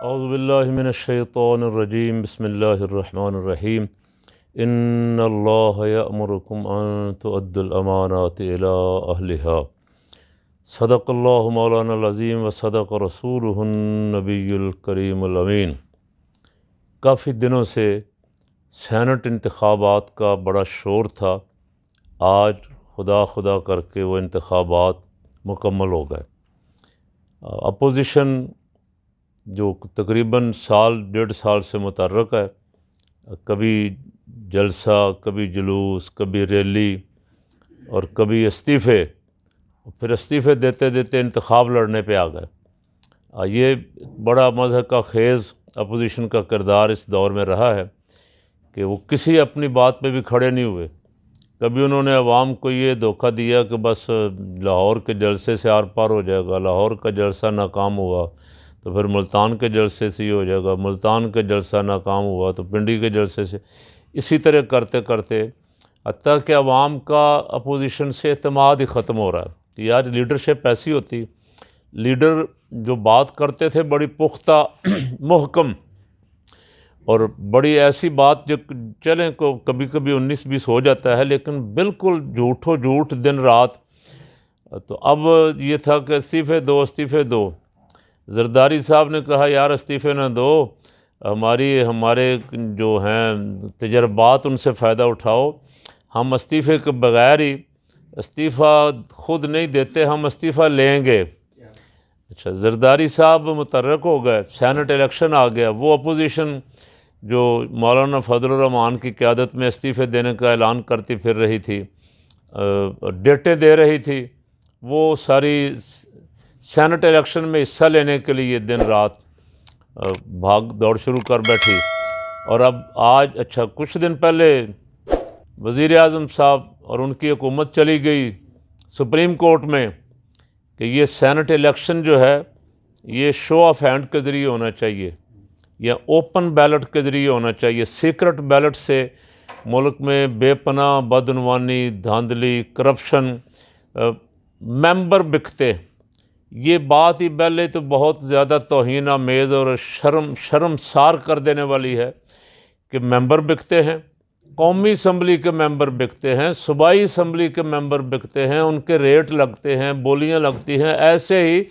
اعوذ باللہ من الشیطان الرجیم بسم اللہ الرحمن الرحیم ان اللہ یأمرکم ان تؤدوا الامانات الی اہلہا صدق اللہ مولانا العظیم و صدق رسولہ النبی الکریم الامین۔ کافی دنوں سے سینٹ انتخابات کا بڑا شور تھا، آج خدا خدا کر کے وہ انتخابات مکمل ہو گئے۔ اپوزیشن جو تقریباً سال ڈیڑھ سال سے متحرک ہے، کبھی جلسہ، کبھی جلوس، کبھی ریلی اور کبھی استعفے، پھر استعفے دیتے دیتے انتخاب لڑنے پہ آ گئے۔ یہ بڑا مضحکہ کا خیز اپوزیشن کا کردار اس دور میں رہا ہے کہ وہ کسی اپنی بات پہ بھی کھڑے نہیں ہوئے۔ کبھی انہوں نے عوام کو یہ دھوکہ دیا کہ بس لاہور کے جلسے سے آر پار ہو جائے گا، لاہور کا جلسہ ناکام ہوا تو پھر ملتان کے جلسے سے ہی ہو جائے گا، ملتان کے جلسہ ناکام ہوا تو پنڈی کے جلسے سے، اسی طرح کرتے کرتے حتیٰ کہ عوام کا اپوزیشن سے اعتماد ہی ختم ہو رہا ہے۔ یار لیڈرشپ ایسی ہوتی، لیڈر جو بات کرتے تھے بڑی پختہ محکم اور بڑی ایسی بات جو چلیں کو کبھی کبھی 19-20 ہو جاتا ہے، لیکن بالکل جھوٹو جھوٹ دن رات۔ تو اب یہ تھا کہ استعفے دو، استعفے دو۔ زرداری صاحب نے کہا یار استعفے نہ دو، ہمارے جو ہیں تجربات ان سے فائدہ اٹھاؤ، ہم استعفے کے بغیر ہی استعفیٰ خود نہیں دیتے، ہم استعفیٰ لیں گے۔ اچھا، زرداری صاحب متحرک ہو گئے، سینٹ الیکشن آ گیا، وہ اپوزیشن جو مولانا فضل الرحمان کی قیادت میں استعفے دینے کا اعلان کرتی پھر رہی تھی، ڈیٹیں دے رہی تھی، وہ ساری سینٹ الیکشن میں حصہ لینے کے لیے دن رات بھاگ دوڑ شروع کر بیٹھی۔ اور اب آج کچھ دن پہلے وزیر اعظم صاحب اور ان کی حکومت چلی گئی سپریم کورٹ میں کہ یہ سینٹ الیکشن جو ہے یہ شو آف ہینڈ کے ذریعے ہونا چاہیے یا اوپن بیلٹ کے ذریعے ہونا چاہیے۔ سیکرٹ بیلٹ سے ملک میں بے پناہ بدعنوانی، دھاندلی، کرپشن، ممبر بکتے، یہ بات ہی پہلے تو بہت زیادہ توہین آمیز اور شرمسار کر دینے والی ہے کہ ممبر بکتے ہیں، قومی اسمبلی کے ممبر بکتے ہیں، صوبائی اسمبلی کے ممبر بکتے ہیں، ان کے ریٹ لگتے ہیں، بولیاں لگتی ہیں، ایسے ہی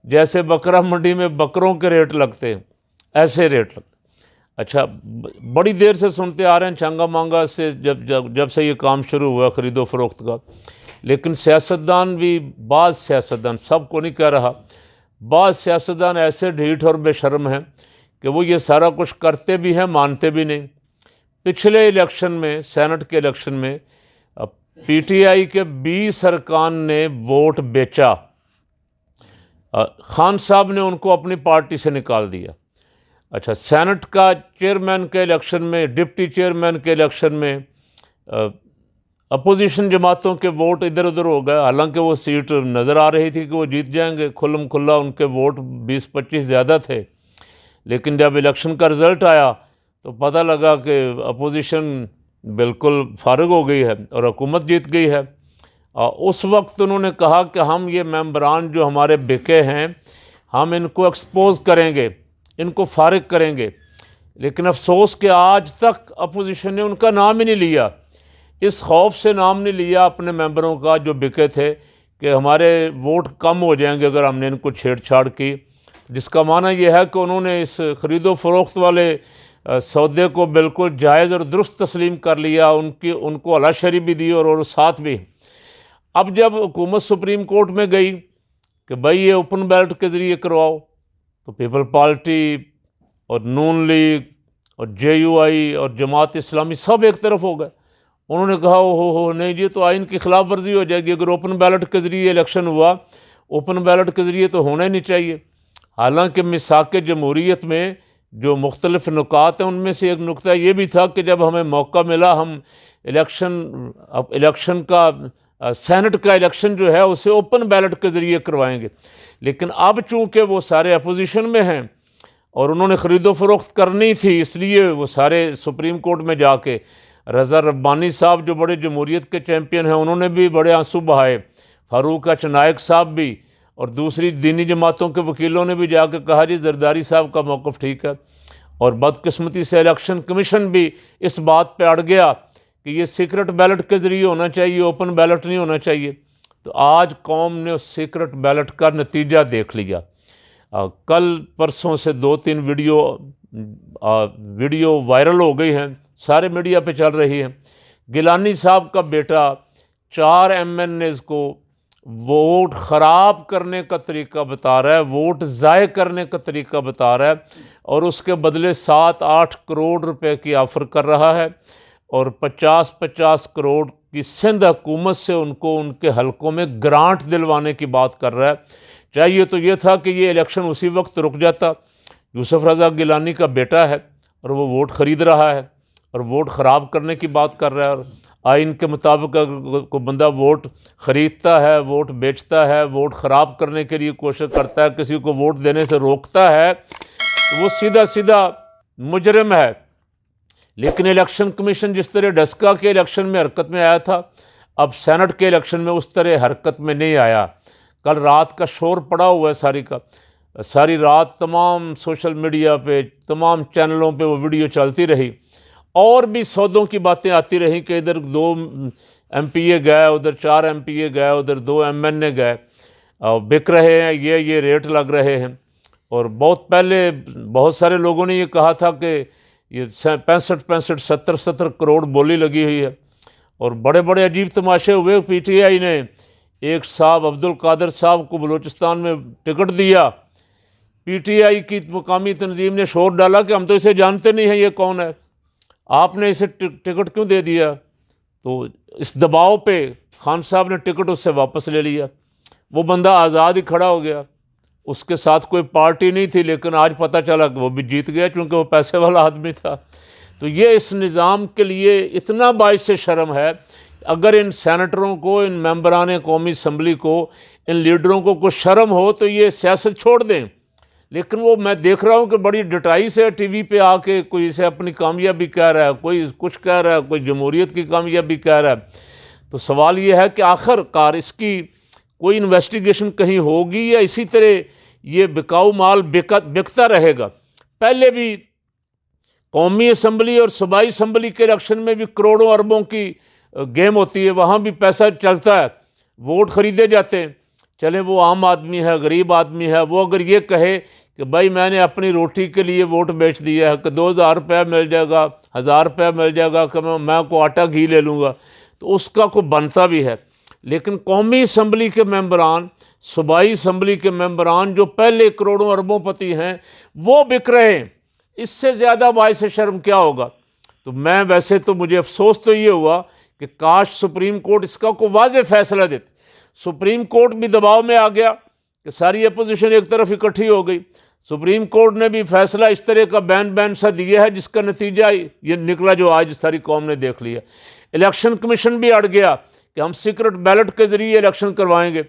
جیسے بکرا منڈی میں بکروں کے ریٹ لگتے ہیں ایسے ریٹ لگتے ہیں۔ اچھا، بڑی دیر سے سنتے آ رہے ہیں چانگا مانگا سے جب سے یہ کام شروع ہوا خرید و فروخت کا، لیکن سیاستدان بھی، بعض سیاستدان، سب کو نہیں کہہ رہا، بعض سیاستدان ایسے ڈھیٹ اور بے شرم ہیں کہ وہ یہ سارا کچھ کرتے بھی ہیں، مانتے بھی نہیں۔ پچھلے الیکشن میں، سینٹ کے الیکشن میں، پی ٹی آئی کے 20 ارکان نے ووٹ بیچا، خان صاحب نے ان کو اپنی پارٹی سے نکال دیا۔ اچھا، سینٹ کا چیئرمین کے الیکشن میں، ڈپٹی چیئرمین کے الیکشن میں اپوزیشن جماعتوں کے ووٹ ادھر ادھر ہو گئے، حالانکہ وہ سیٹ نظر آ رہی تھی کہ وہ جیت جائیں گے، کھلم کھلا ان کے ووٹ 20-25 زیادہ تھے، لیکن جب الیکشن کا رزلٹ آیا تو پتہ لگا کہ اپوزیشن بالکل فارغ ہو گئی ہے اور حکومت جیت گئی ہے۔ اس وقت انہوں نے کہا کہ ہم یہ ممبران جو ہمارے بکے ہیں ہم ان کو ایکسپوز کریں گے، ان کو فارغ کریں گے، لیکن افسوس کہ آج تک اپوزیشن نے ان کا نام ہی نہیں لیا، اس خوف سے نام نہیں لیا اپنے ممبروں کا جو بکے تھے کہ ہمارے ووٹ کم ہو جائیں گے اگر ہم نے ان کو چھیڑ چھاڑ کی، جس کا معنی یہ ہے کہ انہوں نے اس خرید و فروخت والے سودے کو بالکل جائز اور درست تسلیم کر لیا، ان کو اعلیٰ شرح بھی دی اور ساتھ بھی۔ اب جب حکومت سپریم کورٹ میں گئی کہ بھائی یہ اوپن بیلٹ کے ذریعے کرواؤ، تو پیپل پارٹی اور نون لیگ اور جے یو آئی اور جماعت اسلامی سب ایک طرف ہو گئے۔ انہوں نے کہا ہو نہیں جی، تو آئین کی خلاف ورزی ہو جائے گی، اگر اوپن بیلٹ کے ذریعے الیکشن ہوا، اوپن بیلٹ کے ذریعے تو ہونا ہی نہیں چاہیے۔ حالانکہ میثاق جمہوریت میں جو مختلف نکات ہیں ان میں سے ایک نکتہ یہ بھی تھا کہ جب ہمیں موقع ملا ہم الیکشن کا، سینٹ کا الیکشن جو ہے اسے اوپن بیلٹ کے ذریعے کروائیں گے، لیکن اب چونکہ وہ سارے اپوزیشن میں ہیں اور انہوں نے خرید و فروخت کرنی تھی، اس لیے وہ سارے سپریم کورٹ میں جا کے رضا ربانی صاحب جو بڑے جمہوریت کے چیمپئن ہیں انہوں نے بھی بڑے آنسو بہائے، فاروق اچنائک صاحب بھی، اور دوسری دینی جماعتوں کے وکیلوں نے بھی جا کے کہا جی زرداری صاحب کا موقف ٹھیک ہے، اور بدقسمتی سے الیکشن کمیشن بھی اس بات پہ اڑ گیا کہ یہ سیکرٹ بیلٹ کے ذریعے ہونا چاہیے، اوپن بیلٹ نہیں ہونا چاہیے۔ تو آج قوم نے اس سیکرٹ بیلٹ کا نتیجہ دیکھ لیا۔ کل پرسوں سے 2-3 ویڈیو وائرل ہو گئی ہیں، سارے میڈیا پہ چل رہی ہیں۔ گیلانی صاحب کا بیٹا 4 MNAs کو ووٹ خراب کرنے کا طریقہ بتا رہا ہے، ووٹ ضائع کرنے کا طریقہ بتا رہا ہے، اور اس کے بدلے 7-8 کروڑ روپے کی آفر کر رہا ہے، اور 50-50 کروڑ کی سندھ حکومت سے ان کو ان کے حلقوں میں گرانٹ دلوانے کی بات کر رہا ہے۔ چاہیے تو یہ تھا کہ یہ الیکشن اسی وقت رک جاتا۔ یوسف رضا گیلانی کا بیٹا ہے اور وہ ووٹ خرید رہا ہے اور ووٹ خراب کرنے کی بات کر رہا ہے، اور آئین کے مطابق اگر کوئی بندہ ووٹ خریدتا ہے، ووٹ بیچتا ہے، ووٹ خراب کرنے کے لیے کوشش کرتا ہے، کسی کو ووٹ دینے سے روکتا ہے، تو وہ سیدھا سیدھا مجرم ہے۔ لیکن الیکشن کمیشن جس طرح ڈسکا کے الیکشن میں حرکت میں آیا تھا، اب سینٹ کے الیکشن میں اس طرح حرکت میں نہیں آیا۔ کل رات کا شور پڑا ہوا ہے، ساری رات تمام سوشل میڈیا پہ، تمام چینلوں پہ وہ ویڈیو چلتی رہی، اور بھی سودوں کی باتیں آتی رہیں کہ ادھر 2 MPA گئے، ادھر 4 MPA گئے، ادھر 2 MNA گئے، بک رہے ہیں، یہ ریٹ لگ رہے ہیں۔ اور بہت پہلے بہت سارے لوگوں نے یہ کہا تھا کہ یہ 65 70 کروڑ بولی لگی ہوئی ہے، اور بڑے بڑے عجیب تماشے ہوئے۔ PTI نے ایک صاحب عبدالقادر صاحب کو بلوچستان میں ٹکٹ دیا، PTI کی مقامی تنظیم نے شور ڈالا کہ ہم تو اسے جانتے نہیں ہیں، یہ کون ہے، آپ نے اسے ٹکٹ کیوں دے دیا؟ تو اس دباؤ پہ خان صاحب نے ٹکٹ اس سے واپس لے لیا، وہ بندہ آزاد ہی کھڑا ہو گیا، اس کے ساتھ کوئی پارٹی نہیں تھی، لیکن آج پتہ چلا کہ وہ بھی جیت گیا چونکہ وہ پیسے والا آدمی تھا۔ تو یہ اس نظام کے لیے اتنا باعث شرم ہے، اگر ان سینیٹروں کو، ان ممبران قومی اسمبلی کو، ان لیڈروں کو کچھ شرم ہو تو یہ سیاست چھوڑ دیں۔ لیکن وہ میں دیکھ رہا ہوں کہ بڑی ڈٹائی سے ٹی وی پہ آ کے کوئی اسے اپنی کامیابی کہہ رہا ہے، کوئی کچھ کہہ رہا ہے، کوئی جمہوریت کی کامیابی کہہ رہا ہے۔ تو سوال یہ ہے کہ آخر کار اس کی کوئی انویسٹیگیشن کہیں ہوگی، یا اسی طرح یہ بکاؤ مال بکتا رہے گا؟ پہلے بھی قومی اسمبلی اور صوبائی اسمبلی کے الیکشن میں بھی کروڑوں اربوں کی گیم ہوتی ہے، وہاں بھی پیسہ چلتا ہے، ووٹ خریدے جاتے ہیں۔ چلے وہ عام آدمی ہے، غریب آدمی ہے، وہ اگر یہ کہے کہ بھائی میں نے اپنی روٹی کے لیے ووٹ بیچ دیا ہے کہ 2000 روپے مل جائے گا، 1000 روپے مل جائے گا کہ میں کو آٹا گھی لے لوں گا، تو اس کا کوئی بنتا بھی ہے۔ لیکن قومی اسمبلی کے ممبران، صوبائی اسمبلی کے ممبران جو پہلے کروڑوں اربوں پتی ہیں، وہ بک رہے ہیں، اس سے زیادہ باعث شرم کیا ہوگا؟ تو میں ویسے تو مجھے افسوس تو یہ ہوا کہ کاش سپریم کورٹ اس کا کوئی واضح فیصلہ دیتے۔ سپریم کورٹ بھی دباؤ میں آ گیا کہ ساری اپوزیشن ایک طرف اکٹھی ہو گئی، سپریم کورٹ نے بھی فیصلہ اس طرح کا بین سا دیا ہے جس کا نتیجہ یہ نکلا جو آج ساری قوم نے دیکھ لیا۔ الیکشن کمیشن بھی اڑ گیا کہ ہم سیکرٹ بیلٹ کے ذریعے الیکشن کروائیں گے۔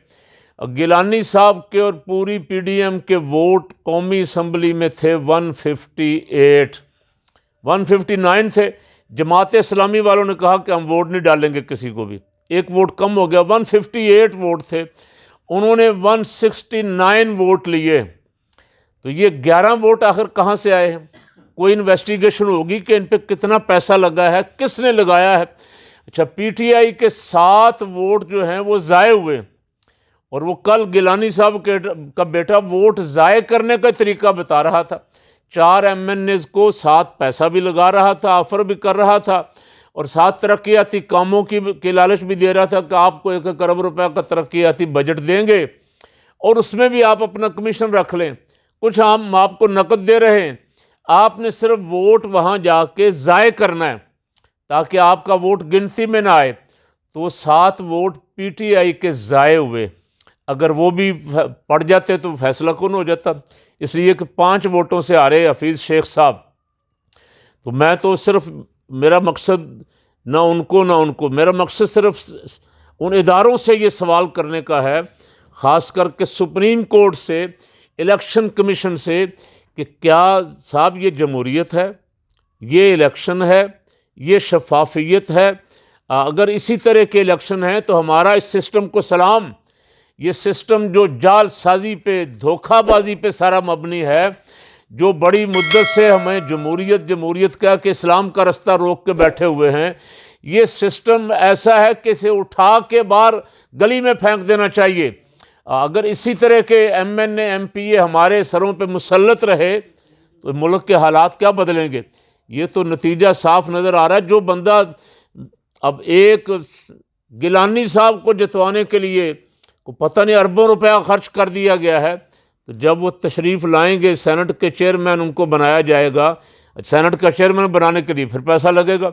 گیلانی صاحب کے اور پوری PDM کے ووٹ قومی اسمبلی میں تھے 159 تھے۔ جماعت اسلامی والوں نے کہا کہ ہم ووٹ نہیں ڈالیں گے کسی کو بھی، ایک ووٹ کم ہو گیا، 158 ووٹ تھے، انہوں نے 169 ووٹ لیے۔ تو یہ 11 ووٹ آخر کہاں سے آئے ہیں؟ کوئی انویسٹیگیشن ہوگی کہ ان پہ کتنا پیسہ لگا ہے، کس نے لگایا ہے؟ اچھا، PTI کے 7 ووٹ جو ہیں وہ ضائع ہوئے، اور وہ کل گیلانی صاحب کا بیٹا ووٹ ضائع کرنے کا طریقہ بتا رہا تھا۔ 4 MNAs کو 7 پیسہ بھی لگا رہا تھا، آفر بھی کر رہا تھا، اور 7 ترقیاتی کاموں کی لالچ بھی دے رہا تھا کہ آپ کو 1 ارب روپے کا ترقیاتی بجٹ دیں گے، اور اس میں بھی آپ اپنا کمیشن رکھ لیں، کچھ ہم آپ کو نقد دے رہے ہیں، آپ نے صرف ووٹ وہاں جا کے ضائع کرنا ہے تاکہ آپ کا ووٹ گنتی میں نہ آئے۔ تو وہ 7 ووٹ PTI کے ضائع ہوئے، اگر وہ بھی پڑ جاتے تو فیصلہ کون ہو جاتا؟ اس لیے کہ 5 ووٹوں سے ہارے حفیظ شیخ صاحب۔ تو میں تو صرف میرا مقصد نہ ان کو میرا مقصد صرف ان اداروں سے یہ سوال کرنے کا ہے، خاص کر کے سپریم کورٹ سے، الیکشن کمیشن سے، کہ کیا صاحب یہ جمہوریت ہے، یہ الیکشن ہے، یہ شفافیت ہے؟ اگر اسی طرح کے الیکشن ہیں تو ہمارا اس سسٹم کو سلام۔ یہ سسٹم جو جال سازی پہ، دھوکہ بازی پہ سارا مبنی ہے، جو بڑی مدت سے ہمیں جمہوریت جمہوریت کہہ کے اسلام کا رستہ روک کے بیٹھے ہوئے ہیں، یہ سسٹم ایسا ہے کہ اسے اٹھا کے باہر گلی میں پھینک دینا چاہیے۔ اگر اسی طرح کے M N A M P A ہمارے سروں پہ مسلط رہے تو ملک کے حالات کیا بدلیں گے؟ یہ تو نتیجہ صاف نظر آ رہا ہے۔ جو بندہ اب ایک گیلانی صاحب کو جتوانے کے لیے کو پتہ نہیں اربوں روپیہ خرچ کر دیا گیا ہے، تو جب وہ تشریف لائیں گے سینٹ کے چیئرمین ان کو بنایا جائے گا، سینٹ کا چیئرمین بنانے کے لیے پھر پیسہ لگے گا،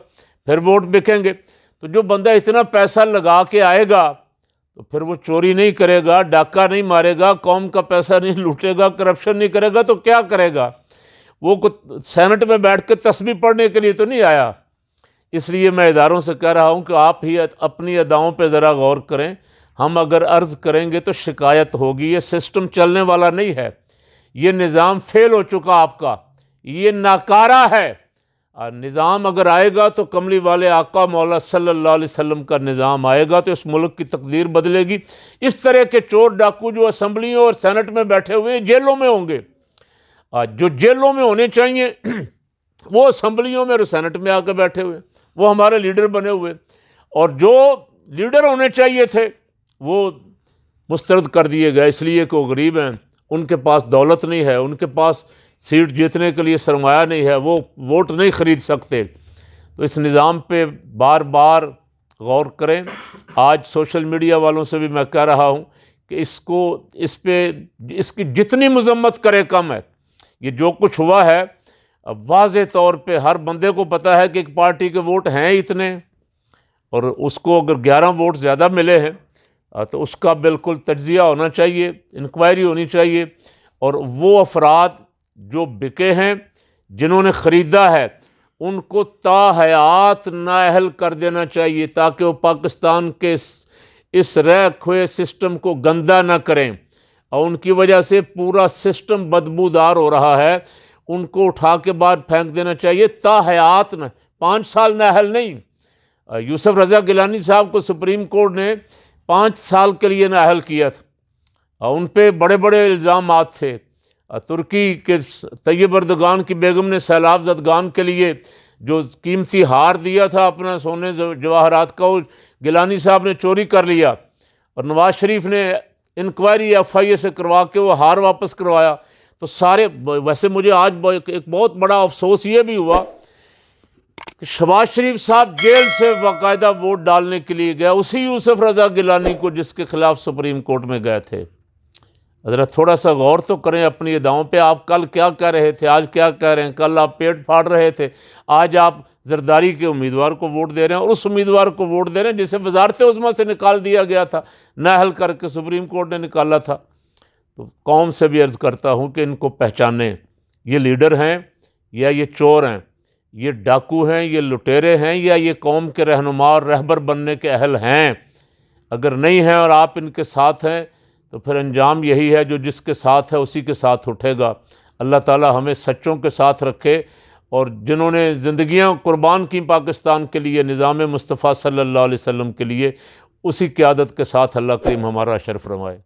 پھر ووٹ بکیں گے۔ تو جو بندہ اتنا پیسہ لگا کے آئے گا تو پھر وہ چوری نہیں کرے گا، ڈاکہ نہیں مارے گا، قوم کا پیسہ نہیں لوٹے گا، کرپشن نہیں کرے گا، تو کیا کرے گا؟ وہ سینٹ میں بیٹھ کے تسبیح پڑھنے کے لیے تو نہیں آیا۔ اس لیے میں اداروں سے کہہ رہا ہوں کہ آپ ہی اپنی اداؤں پہ ذرا غور کریں۔ ہم اگر عرض کریں گے تو شکایت ہوگی۔ یہ سسٹم چلنے والا نہیں ہے، یہ نظام فیل ہو چکا آپ کا، یہ ناکارہ ہے۔ نظام اگر آئے گا تو کملی والے آقا مولا صلی اللہ علیہ وسلم کا نظام آئے گا تو اس ملک کی تقدیر بدلے گی۔ اس طرح کے چور ڈاکو جو اسمبلیوں اور سینٹ میں بیٹھے ہوئے جیلوں میں ہوں گے، جو جیلوں میں ہونے چاہیے وہ اسمبلیوں میں اور سینٹ میں آ کے بیٹھے ہوئے، وہ ہمارے لیڈر بنے ہوئے، اور جو لیڈر ہونے چاہیے تھے وہ مسترد کر دیے گئے، اس لیے کہ وہ غریب ہیں، ان کے پاس دولت نہیں ہے، ان کے پاس سیٹ جیتنے کے لیے سرمایہ نہیں ہے، وہ ووٹ نہیں خرید سکتے۔ تو اس نظام پہ بار بار غور کریں۔ آج سوشل میڈیا والوں سے بھی میں کہہ رہا ہوں کہ اس کی جتنی مذمت کرے کم ہے۔ یہ جو کچھ ہوا ہے، اب واضح طور پہ ہر بندے کو پتہ ہے کہ ایک پارٹی کے ووٹ ہیں اتنے، اور اس کو اگر 11 ووٹ زیادہ ملے ہیں تو اس کا بالکل تجزیہ ہونا چاہیے، انکوائری ہونی چاہیے، اور وہ افراد جو بکے ہیں، جنہوں نے خریدا ہے، ان کو تا حیات نااہل کر دینا چاہیے تاکہ وہ پاکستان کے اس رہ کھوئے سسٹم کو گندہ نہ کریں، اور ان کی وجہ سے پورا سسٹم بدبودار ہو رہا ہے۔ ان کو اٹھا کے باہر پھینک دینا چاہیے تا حیات، نہ 5 سال نااہل نہیں۔ یوسف رضا گیلانی صاحب کو سپریم کورٹ نے 5 سال کے لیے نااہل کیا تھا، اور ان پہ بڑے بڑے الزامات تھے۔ ترکی کے طیب اردگان کی بیگم نے سیلاب زدگان کے لیے جو قیمتی ہار دیا تھا اپنا سونے جواہرات کا، وہ گیلانی صاحب نے چوری کر لیا، اور نواز شریف نے انکوائری ایف آئی اے سے کروا کے وہ ہار واپس کروایا۔ تو سارے ویسے مجھے آج ایک بہت بڑا افسوس یہ بھی ہوا کہ شہباز شریف صاحب جیل سے باقاعدہ ووٹ ڈالنے کے لیے گئے اسی یوسف رضا گیلانی کو جس کے خلاف سپریم کورٹ میں گئے تھے۔ ذرا تھوڑا سا غور تو کریں اپنی اداؤں پہ۔ آپ کل کیا کہہ رہے تھے، آج کیا کہہ رہے ہیں؟ کل آپ پیٹ پھاڑ رہے تھے، آج آپ زرداری کے امیدوار کو ووٹ دے رہے ہیں، اور اس امیدوار کو ووٹ دے رہے ہیں جسے وزارت عظمیٰ سے نکال دیا گیا تھا، نااہل کر کے سپریم کورٹ نے نکالا تھا۔ تو قوم سے بھی عرض کرتا ہوں کہ ان کو پہچانیں، یہ لیڈر ہیں یا یہ چور ہیں، یہ ڈاکو ہیں، یہ لٹیرے ہیں، یا یہ قوم کے رہنما اور رہبر بننے کے اہل ہیں؟ اگر نہیں ہیں اور آپ ان کے ساتھ ہیں تو پھر انجام یہی ہے، جو جس کے ساتھ ہے اسی کے ساتھ اٹھے گا۔ اللہ تعالی ہمیں سچوں کے ساتھ رکھے، اور جنہوں نے زندگیاں قربان کی پاکستان کے لیے، نظام مصطفیٰ صلی اللہ علیہ وسلم کے لیے، اسی قیادت کے ساتھ اللہ کریم ہمارا شرف فرمائے۔